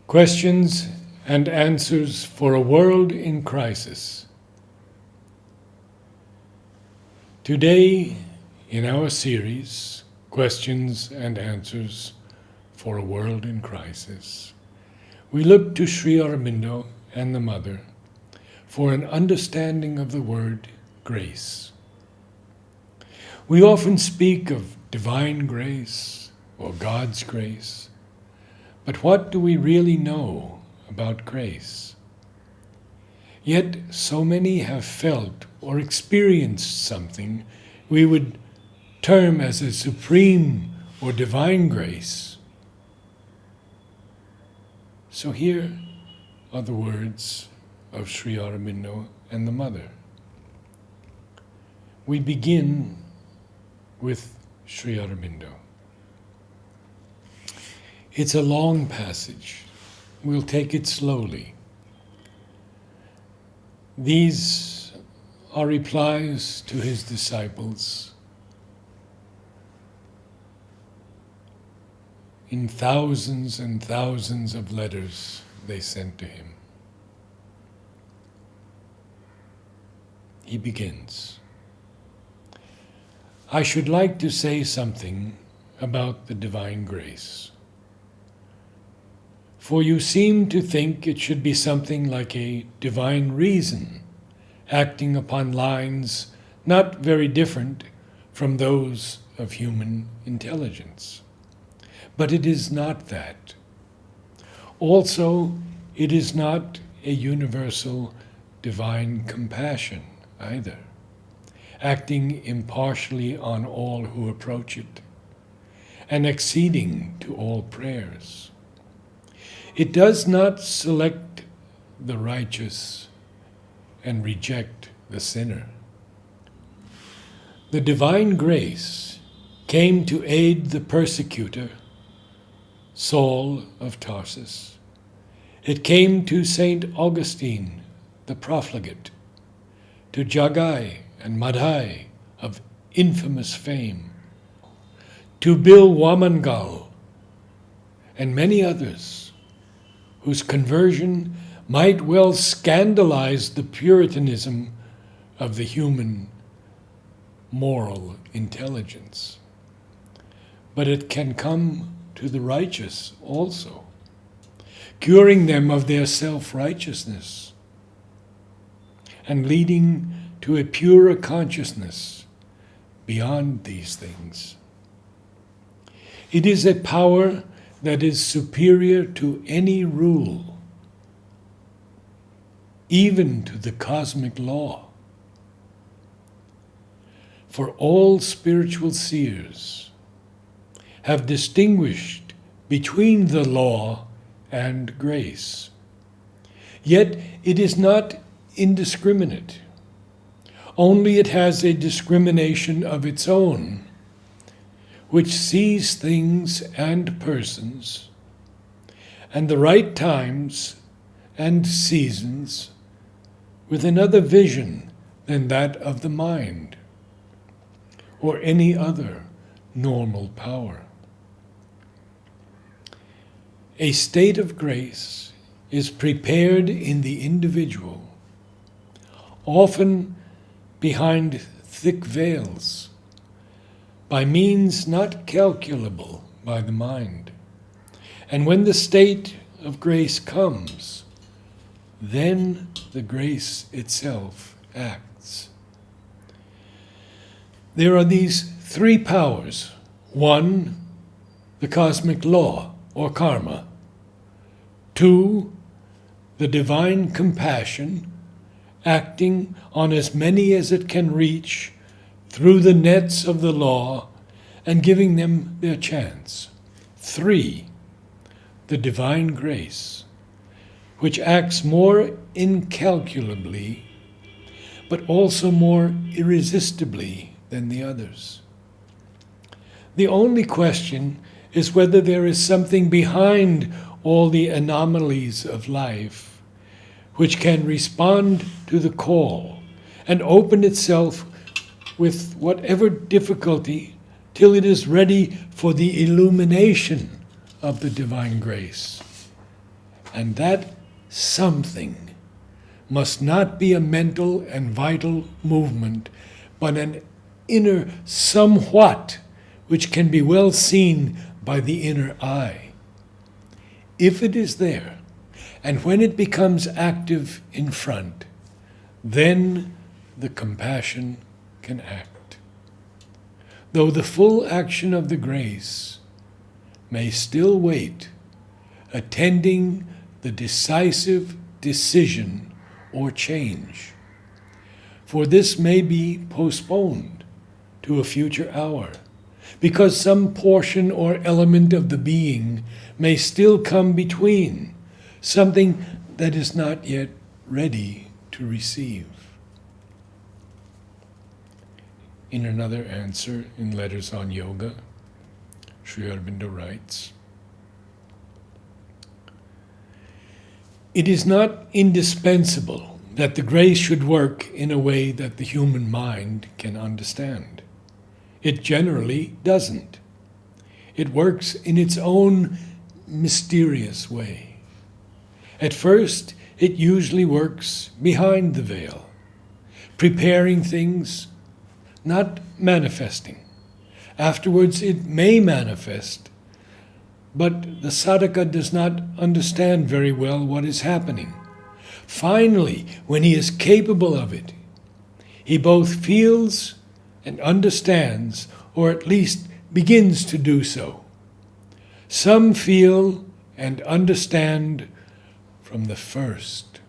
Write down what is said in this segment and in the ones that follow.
Questions and Answers for a World in Crisis. Today, in our series, Questions and Answers for a World in Crisis, we look to Sri Aurobindo and the Mother for an understanding of the word grace. We often speak of divine grace or God's grace, but what do we really know about grace? Yet so many have felt or experienced something we would term as a supreme or divine grace. So here are the words of Sri Aurobindo and the Mother. We begin with Sri Aurobindo. It's a long passage. We'll take it slowly. These are replies to his disciples in thousands and thousands of letters they sent to him. He begins, I should like to say something about the divine grace. For you seem to think it should be something like a divine reason, acting upon lines not very different from those of human intelligence. But it is not that. Also, it is not a universal divine compassion either, acting impartially on all who approach it, and acceding to all prayers. It does not select the righteous and reject the sinner. The divine grace came to aid the persecutor, Saul of Tarsus. It came to St. Augustine, the profligate, to Jagai and Madhai of infamous fame, to Bill Wamangal, and many others whose conversion might well scandalize the Puritanism of the human moral intelligence. But it can come to the righteous also, curing them of their self-righteousness and leading to a purer consciousness beyond these things. It is a power that is superior to any rule, even to the cosmic law. For all spiritual seers have distinguished between the law and grace. Yet it is not indiscriminate. Only it has a discrimination of its own, which sees things and persons, and the right times and seasons with another vision than that of the mind, or any other normal power. A state of grace is prepared in the individual, often behind thick veils, by means not calculable by the mind. And when the state of grace comes, then the grace itself acts. There are these three powers. One, the cosmic law or karma. Two, the divine compassion, acting on as many as it can reach through the nets of the law and giving them their chance. Three, the divine grace, which acts more incalculably, but also more irresistibly than the others. The only question is whether there is something behind all the anomalies of life which can respond to the call and open itself with whatever difficulty till it is ready for the illumination of the divine grace And that something must not be a mental and vital movement, but an inner somewhat which can be well seen by the inner eye. If it is there, and when it becomes active in front, then the compassion can act. Though the full action of the grace may still wait, attending the decisive decision or change. For this may be postponed to a future hour, because some portion or element of the being may still come between, something that is not yet ready to receive. In another answer in Letters on Yoga, Sri Aurobindo writes, "It is not indispensable that the grace should work in a way that the human mind can understand. It generally doesn't. It works in its own mysterious way. At first, it usually works behind the veil, preparing things, not manifesting. Afterwards, it may manifest, but the sadhaka does not understand very well what is happening. Finally, when he is capable of it, he both feels and understands, or at least begins to do so. Some feel and understand from the first,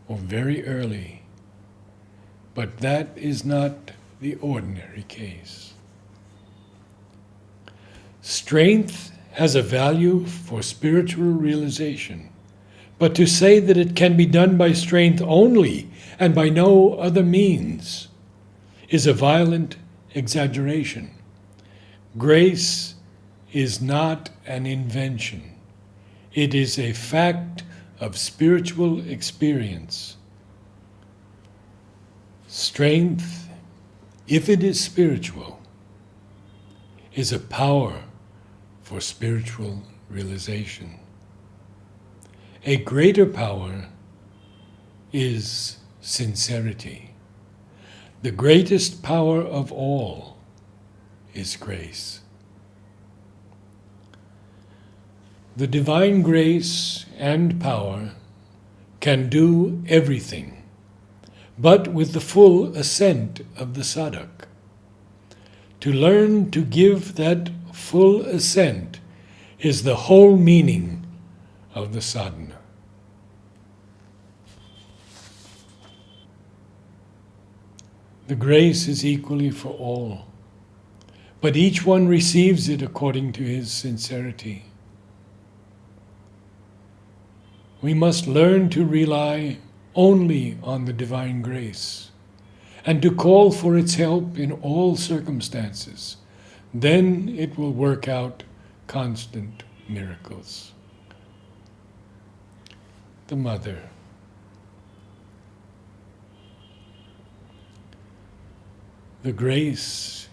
or very early, but that is not the ordinary case. Strength has a value for spiritual realization, but to say that it can be done by strength only and by no other means is a violent exaggeration. Grace is not an invention. It is a fact of spiritual experience. Strength, if it is spiritual, is a power for spiritual realization. A greater power is sincerity. The greatest power of all is grace. The divine grace and power can do everything, but with the full assent of the sadhak. To learn to give that full assent is the whole meaning of the sadhana. The grace is equally for all, but each one receives it according to his sincerity. We must learn to rely only on the divine grace and to call for its help in all circumstances. Then it will work out constant miracles. The Mother. The grace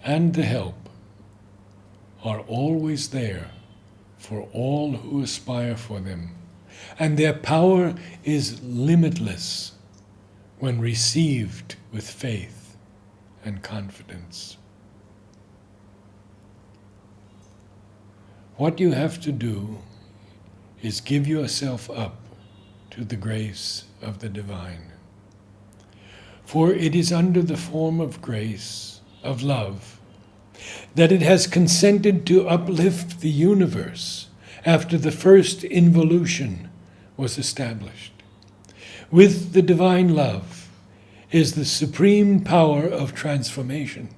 and the help are always there for all who aspire for them, and their power is limitless when received with faith and confidence. What you have to do is give yourself up to the grace of the divine. For it is under the form of grace, of love, that it has consented to uplift the universe after the first involution was established. With the divine love is the supreme power of transformation.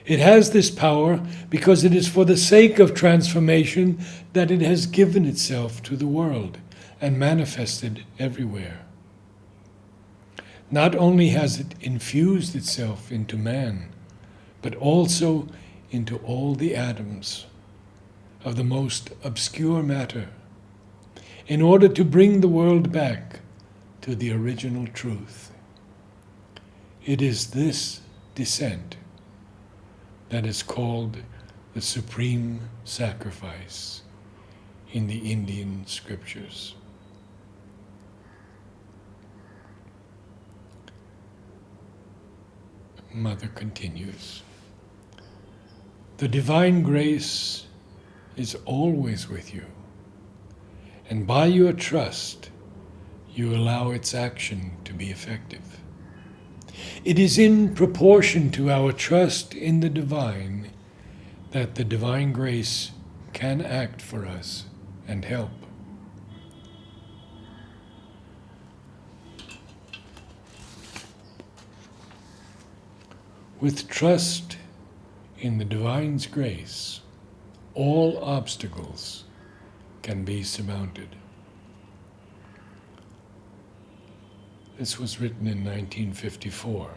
It has this power because it is for the sake of transformation that it has given itself to the world and manifested everywhere. Not only has it infused itself into man, but also into all the atoms of the most obscure matter, in order to bring the world back to the original truth. It is this descent that is called the supreme sacrifice in the Indian scriptures. Mother continues, the divine grace is always with you, and by your trust, you allow its action to be effective. It is in proportion to our trust in the divine that the divine grace can act for us and help. With trust in the divine's grace, all obstacles can be surmounted. This was written in 1954.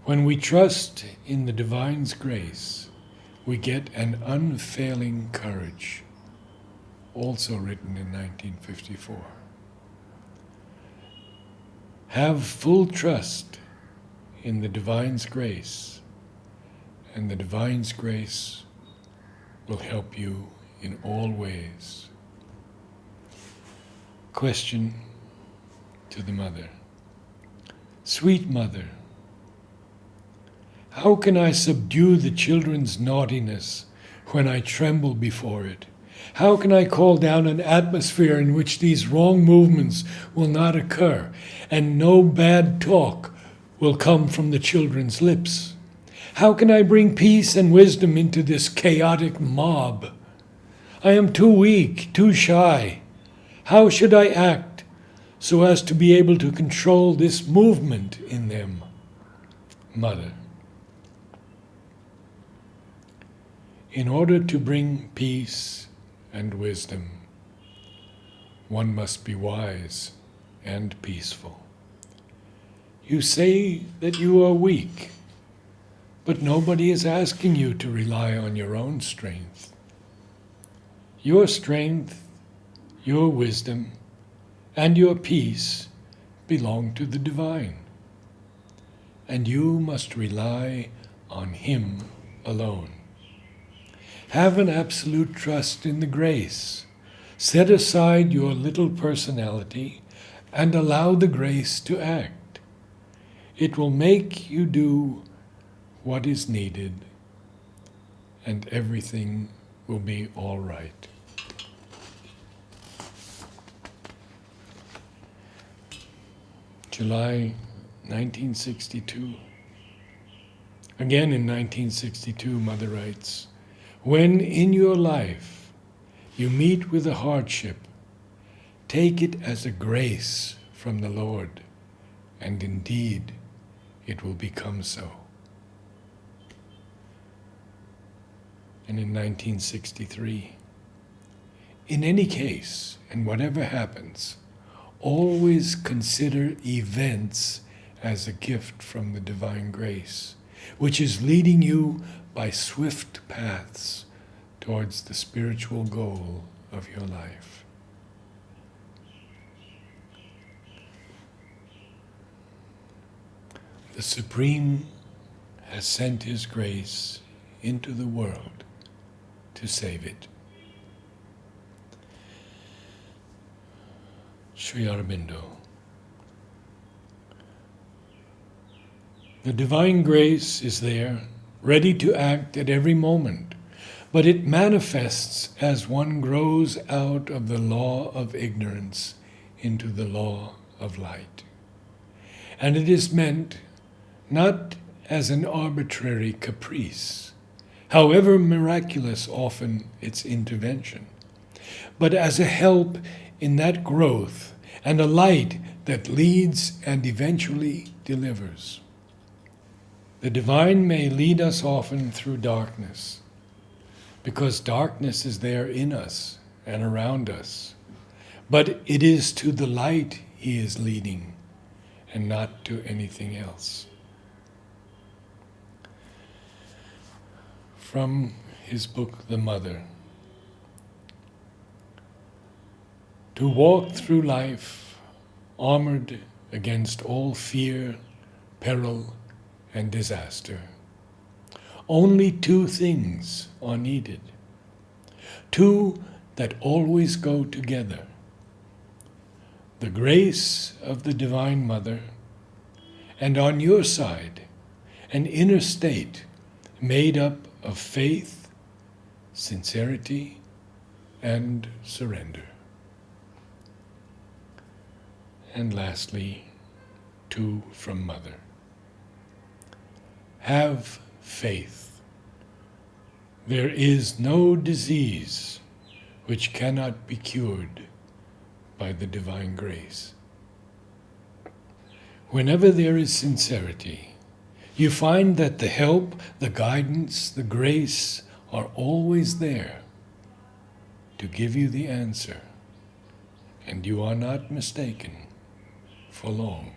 When we trust in the divine's grace, we get an unfailing courage, also written in 1954. Have full trust in the divine's grace, and the divine's grace will help you in all ways. Question to the mother. Sweet mother, how can I subdue the children's naughtiness when I tremble before it? How can I call down an atmosphere in which these wrong movements will not occur and no bad talk will come from the children's lips? How can I bring peace and wisdom into this chaotic mob? I am too weak, too shy. How should I act so as to be able to control this movement in them? Mother, in order to bring peace and wisdom, one must be wise and peaceful. You say that you are weak, but nobody is asking you to rely on your own strength. Your strength, your wisdom, and your peace belong to the divine, and you must rely on Him alone. Have an absolute trust in the grace. Set aside your little personality and allow the grace to act. It will make you do what is needed, and everything will be all right. July 1962. Again in 1962, Mother writes, when in your life you meet with a hardship, take it as a grace from the Lord, and indeed it will become so. And in 1963, in any case, and whatever happens, always consider events as a gift from the divine grace, which is leading you by swift paths towards the spiritual goal of your life. The Supreme has sent His grace into the world to save it. Sri Aurobindo. The divine grace is there, ready to act at every moment, but it manifests as one grows out of the law of ignorance into the law of light. And it is meant not as an arbitrary caprice, however miraculous often its intervention, but as a help in that growth and a light that leads and eventually delivers. The divine may lead us often through darkness, because darkness is there in us and around us, but it is to the light He is leading and not to anything else. From his book, The Mother. To walk through life armored against all fear, peril, and disaster, only two things are needed. two that always go together. The grace of the Divine Mother, and on your side, an inner state made up of faith, sincerity, and surrender. And lastly, two from Mother. Have faith. There is no disease which cannot be cured by the divine grace. Whenever there is sincerity, you find that the help, the guidance, the grace are always there to give you the answer, and you are not mistaken for long.